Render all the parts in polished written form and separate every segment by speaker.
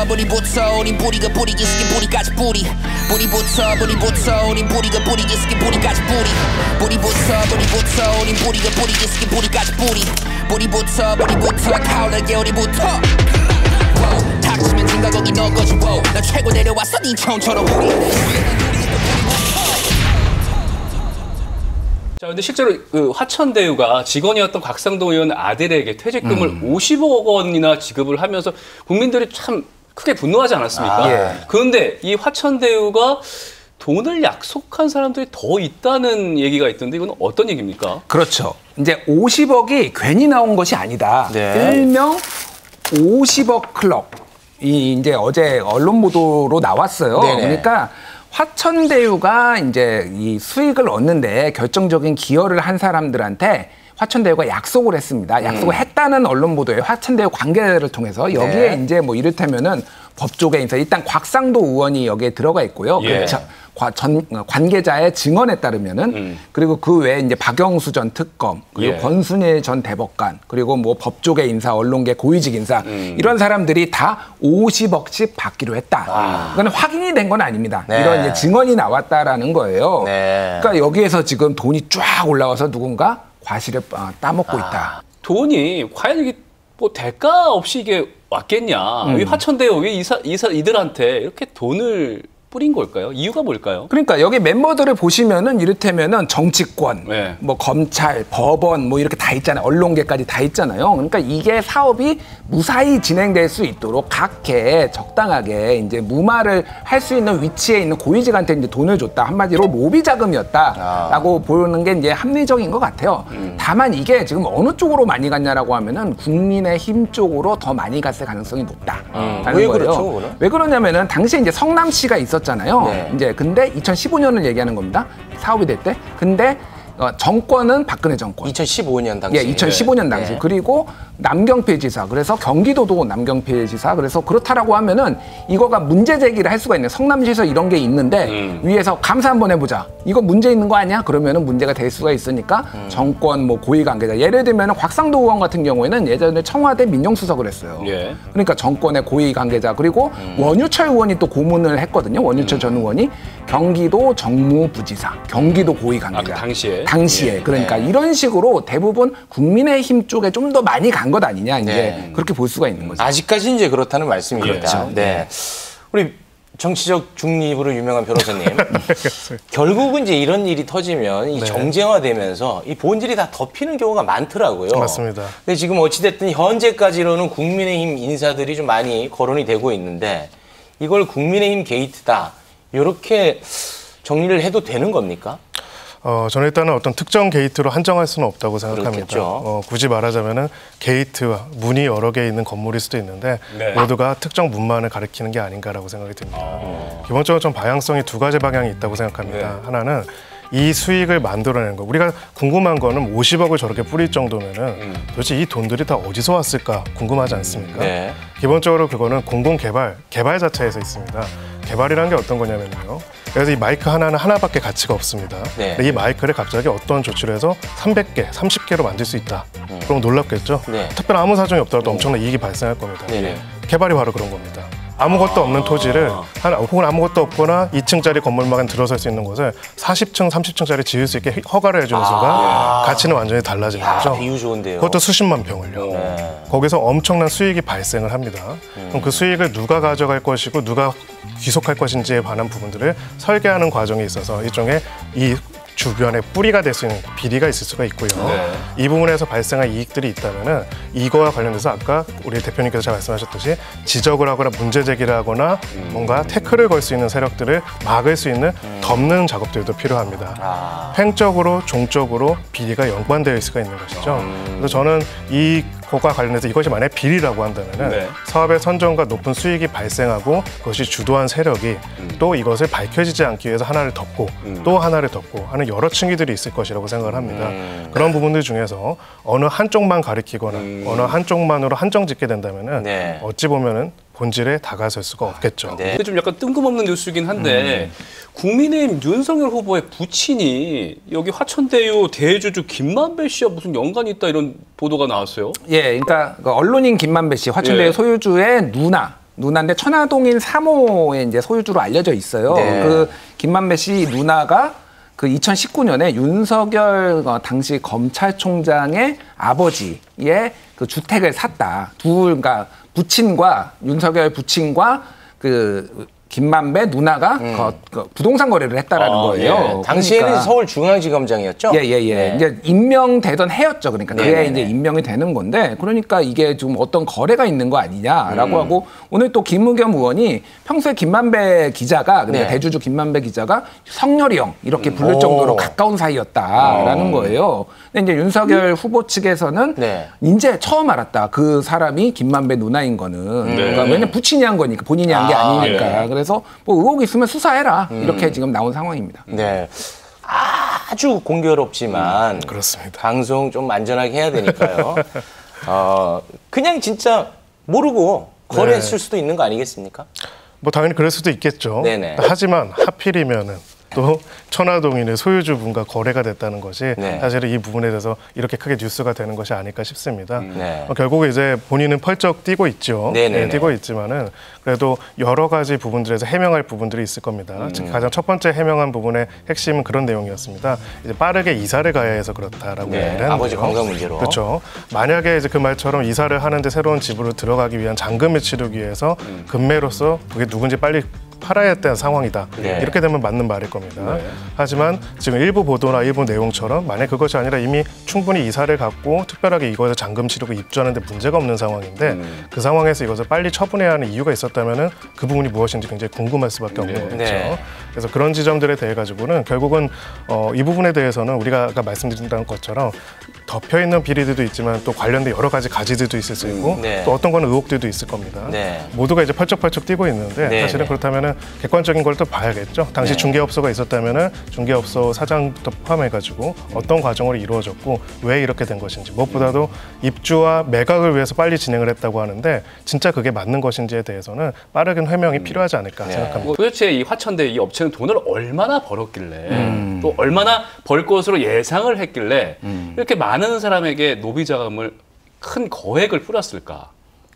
Speaker 1: 뿌리부터 우린 뿌리가 뿌리기 스킨 뿌리까지 뿌리부터 우린 뿌리가 뿌리기 스킨 뿌리까지 뿌리부터 우린 뿌리가 뿌리기 스킨 뿌리까지 뿌리부터 가을날개 우리부터 닥치면 진가 거기 너 거지 나 최고 내려왔어 네 처음처럼
Speaker 2: 자, 근데 실제로 그 화천대유가 직원이었던 곽상도 의원 아들에게 퇴직금을 50억 원이나 지급을 하면서 국민들이 참 크게 분노하지 않았습니까?
Speaker 3: 예.
Speaker 2: 그런데 이 화천대유가 돈을 약속한 사람들이 더 있다는 얘기가 있던데 이건 어떤 얘기입니까?
Speaker 3: 그렇죠. 이제 50억이 괜히 나온 것이 아니다.
Speaker 4: 네.
Speaker 3: 일명 50억 클럽. 이 이제 어제 언론 보도로 나왔어요.
Speaker 4: 네네.
Speaker 3: 그러니까 화천대유가 이제 이 수익을 얻는데 결정적인 기여를 한 사람들한테 화천대유가 약속을 했습니다. 약속을 했다는 언론 보도에 화천대유 관계자를 통해서 여기에
Speaker 4: 네.
Speaker 3: 이제 뭐 이를테면은 법조계 인사 일단 곽상도 의원이 여기에 들어가 있고요.
Speaker 2: 예.
Speaker 3: 관계자의 증언에 따르면은 그리고 그 외에 이제 박영수 전 특검 그리고
Speaker 2: 예.
Speaker 3: 권순일 전 대법관 그리고 뭐 법조계 인사, 언론계 고위직 인사 이런 사람들이 다 50억씩 받기로 했다. 이건 확인이 된 건 아닙니다.
Speaker 4: 네.
Speaker 3: 이런 이제 증언이 나왔다라는 거예요.
Speaker 4: 네.
Speaker 3: 그러니까 여기에서 지금 돈이 쫙 올라와서 누군가 과실을 따먹고 있다.
Speaker 2: 돈이 과연 이게 뭐 대가 없이 이게 왔겠냐? 왜 화천대유 왜 이들한테 이렇게 돈을 뿌린 걸까요? 이유가 뭘까요?
Speaker 3: 그러니까 여기 멤버들을 보시면은 이를테면은 정치권,
Speaker 2: 네.
Speaker 3: 뭐 검찰, 법원 뭐 이렇게 다 있잖아요. 언론계까지 다 있잖아요. 그러니까 이게 사업이 무사히 진행될 수 있도록 각계 적당하게 이제 무마를 할 수 있는 위치에 있는 고위직한테 이제 돈을 줬다. 한마디로 로비 자금이었다라고 보는 게 이제 합리적인 것 같아요. 다만 이게 지금 어느 쪽으로 많이 갔냐라고 하면은 국민의힘 쪽으로 더 많이 갔을 가능성이 높다라는
Speaker 4: 왜
Speaker 3: 거예요.
Speaker 4: 그렇죠, 그거는?
Speaker 3: 왜 그러냐면은 당시에 이제 성남시가 있었잖아요.
Speaker 4: 네.
Speaker 3: 이제 근데 2015년을 얘기하는 겁니다. 사업이 될 때. 근데 정권은 박근혜 정권.
Speaker 4: 2015년 당시.
Speaker 3: 예, 2015년 당시.
Speaker 4: 네.
Speaker 3: 그리고 남경필 지사. 그래서 경기도도 남경필 지사. 그래서 그렇다라고 하면은 이거가 문제 제기를 할 수가 있네요. 성남시에서 이런 게 있는데 위에서 감사 한번 해보자. 이거 문제 있는 거 아니야? 그러면은 문제가 될 수가 있으니까 정권 뭐 고위 관계자. 예를 들면은 곽상도 의원 같은 경우에는 예전에 청와대 민정수석을 했어요.
Speaker 2: 예.
Speaker 3: 그러니까 정권의 고위 관계자. 그리고 원유철 의원이 또 고문을 했거든요. 원유철 전 의원이 경기도 정무부지사, 경기도 고위 관계자.
Speaker 2: 그 당시에.
Speaker 3: 당시에. 그러니까 이런 식으로 대부분 국민의힘 쪽에 좀 더 많이 간 것 아니냐 이제
Speaker 4: 네.
Speaker 3: 그렇게 볼 수가 있는 거죠.
Speaker 4: 아직까지 이제 그렇다는 말씀입니다.
Speaker 2: 그렇죠.
Speaker 4: 네. 우리 정치적 중립으로 유명한 변호사님. 결국은 이제 이런 일이 터지면 이 정쟁화되면서 이 본질이 다 덮이는 경우가 많더라고요.
Speaker 5: 맞습니다.
Speaker 4: 근데 지금 어찌됐든 현재까지로는 국민의힘 인사들이 좀 많이 거론이 되고 있는데 이걸 국민의힘 게이트다. 이렇게 정리를 해도 되는 겁니까?
Speaker 5: 저는 일단은 어떤 특정 게이트로 한정할 수는 없다고 생각합니다.
Speaker 4: 그렇겠죠.
Speaker 5: 굳이 말하자면은 게이트와 문이 여러 개 있는 건물일 수도 있는데
Speaker 2: 네.
Speaker 5: 모두가 특정 문만을 가리키는 게 아닌가라고 생각이 듭니다. 기본적으로 좀 방향성이 두 가지 방향이 있다고 생각합니다.
Speaker 2: 네.
Speaker 5: 하나는 이 수익을 만들어내는 거. 우리가 궁금한 거는 50억을 저렇게 뿌릴 정도면은 도대체 이 돈들이 다 어디서 왔을까 궁금하지 않습니까?
Speaker 4: 네.
Speaker 5: 기본적으로 그거는 개발 자체에서 있습니다. 개발이라는 게 어떤 거냐면요. 그래서 이 마이크 하나는 하나밖에 가치가 없습니다.
Speaker 4: 네.
Speaker 5: 근데 이 마이크를 갑자기 어떤 조치를 해서 300개, 30개로 만들 수 있다. 그럼 놀랍겠죠?
Speaker 4: 네.
Speaker 5: 특별한 아무 사정이 없더라도 엄청난 이익이 발생할 겁니다.
Speaker 4: 네네.
Speaker 5: 개발이 바로 그런 겁니다. 아무것도 없는 토지를 혹은 아무것도 없거나 2층짜리 건물만 들어설 수 있는 곳을 40층, 30층짜리 지을 수 있게 허가를 해주는 순간 가치는 완전히 달라지는 거죠.
Speaker 4: 비유 좋은데요.
Speaker 5: 그것도 수십만 평을요. 거기서 엄청난 수익이 발생을 합니다. 그럼 그 수익을 누가 가져갈 것이고 누가 귀속할 것인지에 관한 부분들을 설계하는 과정에 있어서 일종의 이 주변에 뿌리가 될 수 있는 비리가 있을 수가 있고요.
Speaker 2: 네.
Speaker 5: 이 부분에서 발생한 이익들이 있다면은 이거와 관련돼서 아까 우리 대표님께서 잘 말씀하셨듯이 지적을 하거나 문제 제기를 하거나 뭔가 태클을 걸 수 있는 세력들을 막을 수 있는 덮는 작업들도 필요합니다. 횡적으로 종적으로 비리가 연관되어 있을 수가 있는 것이죠. 그래서 저는 이거와 관련해서 이것이 만약 비리라고 한다면은
Speaker 2: 네.
Speaker 5: 사업의 선정과 높은 수익이 발생하고 그것이 주도한 세력이 또 이것을 밝혀지지 않기 위해서 하나를 덮고 또 하나를 덮고 하는 여러 층위들이 있을 것이라고 생각을 합니다. 그런 부분들 중에서 어느 한쪽만 가리키거나 어느 한쪽만으로 한정 짓게 된다면은
Speaker 4: 네.
Speaker 5: 어찌 보면은 본질에 다가설 수가 없겠죠.
Speaker 4: 네.
Speaker 2: 근데 좀 약간 뜬금없는 뉴스긴 한데 국민의힘 윤석열 후보의 부친이 여기 화천대유 대주주 김만배 씨와 무슨 연관이 있다 이런 보도가 나왔어요.
Speaker 3: 예, 그러니까 그 언론인 김만배 씨, 화천대유
Speaker 2: 예.
Speaker 3: 소유주의 누나인데 천화동인 3호의 이제 소유주로 알려져 있어요.
Speaker 4: 네.
Speaker 3: 그 김만배 씨 누나가 그 2019년에 윤석열 당시 검찰총장의 아버지의 그 주택을 샀다. 그러니까 부친과 윤석열 부친과 그 김만배 누나가 그 부동산 거래를 했다라는 거예요.
Speaker 4: 예. 당시에는
Speaker 3: 그러니까
Speaker 4: 서울중앙지검장이었죠?
Speaker 3: 예예예.
Speaker 4: 네.
Speaker 3: 이제 임명되던 해였죠. 그러니까 그게
Speaker 4: 네네네.
Speaker 3: 이제 임명이 되는 건데, 그러니까 이게 좀 어떤 거래가 있는 거 아니냐라고 하고, 오늘 또 김의겸 의원이 평소에 김만배 기자가 그러니까
Speaker 4: 네.
Speaker 3: 대주주 김만배 기자가 성렬이 형 이렇게 부를 정도로 가까운 사이였다라는 거예요. 근데 이제 윤석열 후보 측에서는
Speaker 4: 네.
Speaker 3: 이제 처음 알았다. 그 사람이 김만배 누나인 거는. 그러니까 왜냐면 부친이 한 거니까 본인이 한 게 아니니까. 그래서 뭐 의혹 있으면 수사해라. 이렇게 지금 나온 상황입니다.
Speaker 4: 네. 아주 공교롭지만
Speaker 5: 그렇습니다.
Speaker 4: 방송 좀 안전하게 해야 되니까요. 그냥 진짜 모르고 거래했을 수도 있는 거 아니겠습니까?
Speaker 5: 뭐 당연히 그럴 수도 있겠죠.
Speaker 4: 네네.
Speaker 5: 하지만 하필이면은 또 천화동인의 소유주분과 거래가 됐다는 것이
Speaker 4: 네.
Speaker 5: 사실은 이 부분에 대해서 이렇게 크게 뉴스가 되는 것이 아닐까 싶습니다.
Speaker 4: 네.
Speaker 5: 결국에 이제 본인은 펄쩍 뛰고 있죠.
Speaker 4: 네네네.
Speaker 5: 네, 뛰고 있지만은 그래도 여러 가지 부분들에서 해명할 부분들이 있을 겁니다. 즉 가장 첫 번째 해명한 부분의 핵심은 그런 내용이었습니다. 이제 빠르게 이사를 가야 해서 그렇다라고
Speaker 4: 네.
Speaker 5: 얘기를 했는데요.
Speaker 4: 아버지 건강 문제로.
Speaker 5: 그렇죠. 만약에 이제 그 말처럼 이사를 하는데 새로운 집으로 들어가기 위한 잔금을 치르기 위해서 금매로서 그게 누군지 빨리 팔아야 했다는 상황이다.
Speaker 4: 네.
Speaker 5: 이렇게 되면 맞는 말일 겁니다. 하지만 지금 일부 보도나 일부 내용처럼 만약 그것이 아니라 이미 충분히 이사를 갖고 특별하게 이거에서 잔금 치르고 입주하는데 문제가 없는 상황인데 그 상황에서 이것을 빨리 처분해야 하는 이유가 있었다면은 그 부분이 무엇인지 굉장히 궁금할 수밖에 없는 거겠죠.
Speaker 4: 네.
Speaker 5: 그래서 그런 지점들에 대해 가지고는 결국은 이 부분에 대해서는 우리가 아까 말씀드린 것처럼 덮여 있는 비리들도 있지만 또 관련된 여러 가지 가지들도 있을 수 있고
Speaker 4: 네.
Speaker 5: 또 어떤 거는 의혹들도 있을 겁니다.
Speaker 4: 네.
Speaker 5: 모두가 이제 펄쩍펄쩍 뛰고 있는데
Speaker 4: 네,
Speaker 5: 사실은
Speaker 4: 네.
Speaker 5: 그렇다면은 객관적인 걸 또 봐야겠죠. 당시
Speaker 4: 네.
Speaker 5: 중개업소가 있었다면은 중개업소 사장부터 포함해가지고 어떤 과정으로 이루어졌고 왜 이렇게 된 것인지 무엇보다도 입주와 매각을 위해서 빨리 진행을 했다고 하는데 진짜 그게 맞는 것인지에 대해서는 빠르게 해명이 필요하지 않을까
Speaker 4: 네.
Speaker 5: 생각합니다.
Speaker 2: 뭐 도대체 이 화천대 이 업체는 돈을 얼마나 벌었길래 또 얼마나 벌 것으로 예상을 했길래 이렇게 많은 사람에게 노비 자금을 큰 거액을 뿌렸을까?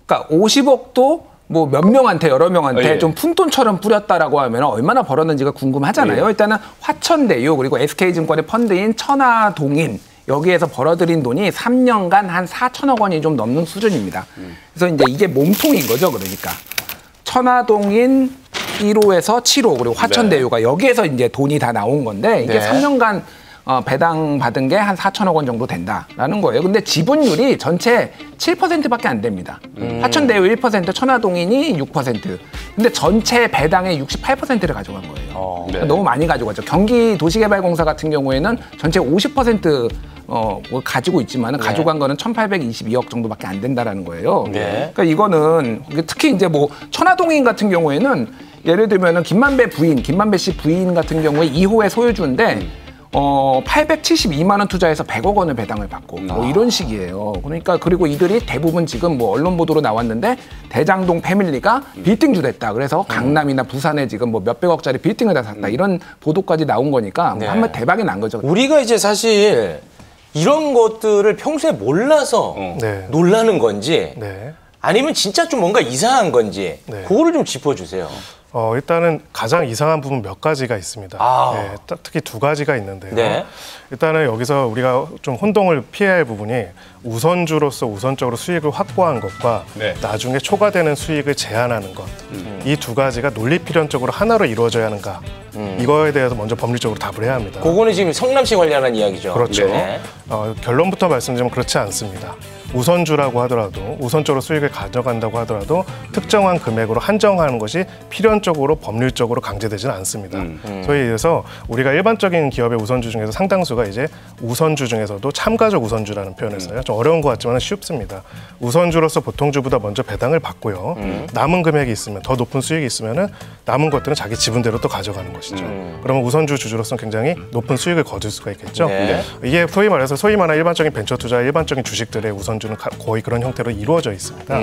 Speaker 3: 그러니까 50억도 뭐 몇 명한테 여러 명한테
Speaker 2: 예.
Speaker 3: 좀 푼돈처럼 뿌렸다라고 하면 얼마나 벌었는지가 궁금하잖아요. 일단은 화천대유 그리고 SK증권의 펀드인 천화동인 여기에서 벌어들인 돈이 3년간 한 4천억 원이 좀 넘는 수준입니다. 그래서 이제 이게 몸통인 거죠. 그러니까 천화동인 1호에서 7호 그리고 화천대유가 여기에서 이제 돈이 다 나온 건데 이게
Speaker 4: 네.
Speaker 3: 3년간 배당 받은 게 한 4천억 원 정도 된다라는 거예요. 근데 지분율이 전체 7%밖에 안 됩니다. 화천대유 1%, 천화동인이 6%. 근데 전체 배당의 68%를 가져간 거예요.
Speaker 2: 네.
Speaker 3: 너무 많이 가져갔죠. 경기도시개발공사 같은 경우에는 전체 50% 뭐 가지고 있지만 가져간 거는 1,822억 정도밖에 안 된다라는 거예요.
Speaker 4: 네.
Speaker 3: 그러니까 이거는 특히 이제 뭐 천화동인 같은 경우에는 예를 들면은 김만배 씨 부인 같은 경우에 2호의 소유주인데 872만 원 투자해서 100억 원을 배당을 받고 뭐 이런 식이에요. 그러니까 그리고 이들이 대부분 지금 뭐 언론 보도로 나왔는데 대장동 패밀리가 빌딩주 됐다. 그래서 강남이나 부산에 지금 뭐 몇백억짜리 빌딩을 다 샀다. 이런 보도까지 나온 거니까
Speaker 4: 네.
Speaker 3: 한번 대박이 난 거죠.
Speaker 4: 우리가 이제 사실 이런 것들을 평소에 몰라서
Speaker 5: 네.
Speaker 4: 놀라는 건지
Speaker 5: 네.
Speaker 4: 아니면 진짜 좀 뭔가 이상한 건지
Speaker 5: 네.
Speaker 4: 그거를 좀 짚어주세요.
Speaker 5: 일단은 가장 이상한 부분 몇 가지가 있습니다.
Speaker 4: 아.
Speaker 5: 네, 특히 두 가지가 있는데요.
Speaker 4: 네.
Speaker 5: 일단은 여기서 우리가 좀 혼동을 피해야 할 부분이 우선주로서 우선적으로 수익을 확보한 것과
Speaker 2: 네.
Speaker 5: 나중에 초과되는 수익을 제한하는 것. 이 두 가지가 논리필연적으로 하나로 이루어져야 하는가. 이거에 대해서 먼저 법률적으로 답을 해야 합니다.
Speaker 4: 그거는 지금 성남시 관련한 이야기죠.
Speaker 5: 그렇죠.
Speaker 4: 네.
Speaker 5: 결론부터 말씀드리면 그렇지 않습니다. 우선주라고 하더라도 우선적으로 수익을 가져간다고 하더라도 특정한 금액으로 한정하는 것이 필연적으로 법률적으로 강제되지는 않습니다. 소위 얘기해서 우리가 일반적인 기업의 우선주 중에서 상당수가 이제 우선주 중에서도 참가적 우선주라는 표현을 써요. 좀 어려운 것 같지만 쉽습니다. 우선주로서 보통주보다 먼저 배당을 받고요. 남은 금액이 있으면 더 높은 수익이 있으면은 남은 것들은 자기 지분대로 또 가져가는 것이죠. 그러면 우선주 주주로서는 굉장히 높은 수익을 거둘 수가 있겠죠.
Speaker 4: 네.
Speaker 5: 이게 소위 말해서 소위 말하는 일반적인 벤처 투자, 일반적인 주식들의 우선 우선주는 거의 그런 형태로 이루어져 있습니다.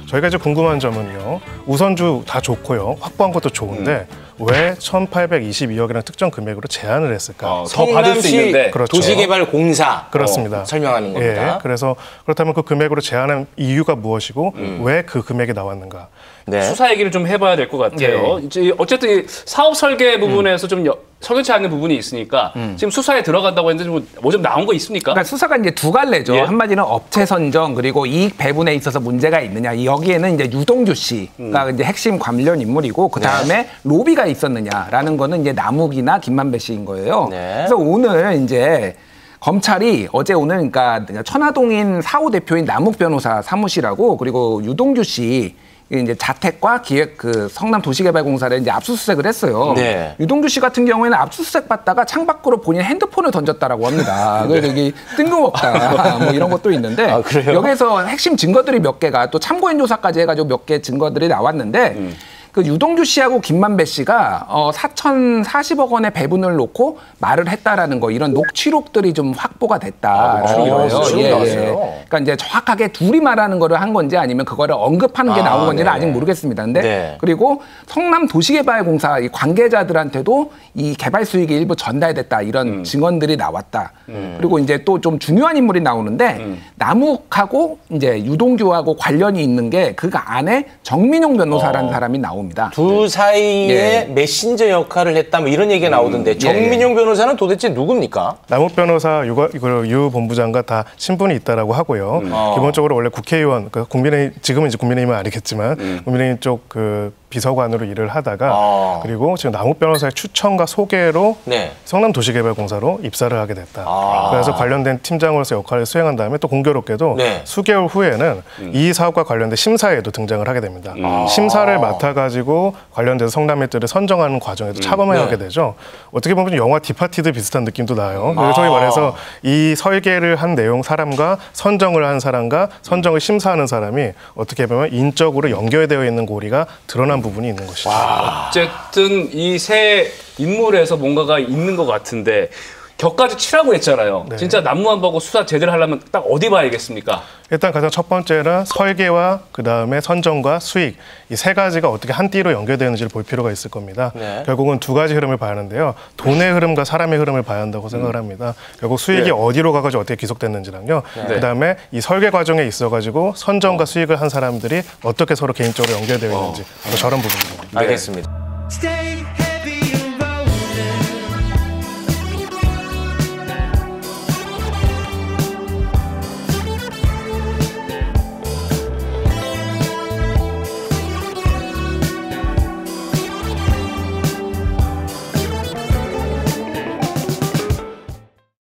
Speaker 5: 저희가 이제 궁금한 점은요. 우선주 다 좋고요. 확보한 것도 좋은데 왜 1,822억이라는 특정 금액으로 제한을 했을까?
Speaker 2: 더 받을 수 있는데.
Speaker 5: 그렇죠.
Speaker 4: 도시개발공사
Speaker 5: 그렇습니다.
Speaker 4: 설명하는 겁니다.
Speaker 5: 예, 그래서 그렇다면 그 금액으로 제한한 이유가 무엇이고 왜 그 금액이 나왔는가?
Speaker 4: 네.
Speaker 2: 수사 얘기를 좀 해봐야 될 것 같아요. 이제 어쨌든 이 사업 설계 부분에서 좀 석연치 않는 부분이 있으니까 지금 수사에 들어간다고 했는데 뭐 좀 나온 거 있습니까?
Speaker 3: 그러니까 수사가 이제 두 갈래죠.
Speaker 2: 예.
Speaker 3: 한마디는 업체 선정 그리고 이익 배분에 있어서 문제가 있느냐. 여기에는 이제 유동규 씨가 이제 핵심 관련 인물이고 그 다음에 로비가 있었느냐라는 거는 이제 남욱이나 김만배 씨인 거예요.
Speaker 4: 네.
Speaker 3: 그래서 오늘 이제 검찰이 어제 오늘 그러니까 천화동인 4호 대표인 남욱 변호사 사무실하고 그리고 유동규 씨 이제 자택과 기획 그 성남도시개발공사를 이제 압수수색을 했어요.
Speaker 4: 네.
Speaker 3: 유동규 씨 같은 경우에는 압수수색 받다가 창밖으로 본인 핸드폰을 던졌다라고 합니다. 그래서 이게 뜬금없다 뭐 이런 것도 있는데
Speaker 4: 아, 그래요?
Speaker 3: 여기서 핵심 증거들이 몇 개가 또 참고인 조사까지 해가지고 몇 개 증거들이 나왔는데 그 유동규 씨하고 김만배 씨가 4,040억 원의 배분을 놓고 말을 했다라는 거 이런 녹취록들이 좀 확보가 됐다라는 거예요.
Speaker 4: 녹취록이 나왔어요.
Speaker 3: 그러니까 이제 정확하게 둘이 말하는 거를 한 건지 아니면 그거를 언급하는 게 나온 건지는 아직 모르겠습니다. 근데
Speaker 4: 네.
Speaker 3: 그리고 성남도시개발공사 이 관계자들한테도 이 개발 수익이 일부 전달됐다 이런 증언들이 나왔다. 그리고 이제 또 좀 중요한 인물이 나오는데 남욱하고 이제 유동규하고 관련이 있는 게 그 안에 정민용 변호사라는 사람이 나옵니다.
Speaker 4: 둘 사이에
Speaker 3: 예.
Speaker 4: 메신저 역할을 했다 뭐 이런 얘기가 나오던데 정민용 변호사는 도대체 누굽니까?
Speaker 5: 남욱 변호사 유 본부장과 다 친분이 있다라고 하고요. 기본적으로 원래 국회의원, 그 국민의힘 지금은 이제 국민의힘은 아니겠지만 국민의힘 쪽 그 비서관으로 일을 하다가 그리고 지금 남욱 변호사의 추천과 소개로
Speaker 4: 네.
Speaker 5: 성남도시개발공사로 입사를 하게 됐다. 그래서 관련된 팀장으로서 역할을 수행한 다음에 또 공교롭게도
Speaker 4: 네.
Speaker 5: 수개월 후에는 이 사업과 관련된 심사에도 등장을 하게 됩니다. 심사를 맡아가지고 관련돼서 성남일들을 선정하는 과정에도 차범을 하게 되죠. 어떻게 보면 영화 디파티드 비슷한 느낌도 나요. 소위 말해서 이 설계를 한 내용 사람과 선정을 한 사람과 선정을 심사하는 사람이 어떻게 보면 인적으로 연결되어 있는 고리가 드러난 부분이 있는 것이죠.
Speaker 2: 어쨌든 이 세 인물에서 뭔가가 있는 것 같은데 격까지 치라고 했잖아요.
Speaker 5: 네.
Speaker 2: 진짜 남무한 보고 수사 제대로 하려면 딱 어디 봐야겠습니까?
Speaker 5: 일단 가장 첫 번째는 설계와 그다음에 선정과 수익 이 세 가지가 어떻게 한 띠로 연결되는지를 볼 필요가 있을 겁니다.
Speaker 4: 네.
Speaker 5: 결국은 두 가지 흐름을 봐야 하는데요. 돈의 흐름과 사람의 흐름을 봐야 한다고 생각을 합니다. 결국 수익이 어디로 가가지고 어떻게 기속됐는지랑요. 그다음에 이 설계 과정에 있어가지고 선정과 수익을 한 사람들이 어떻게 서로 개인적으로 연결되어 있는지 저런 부분입니다.
Speaker 4: 알겠습니다.
Speaker 1: Stay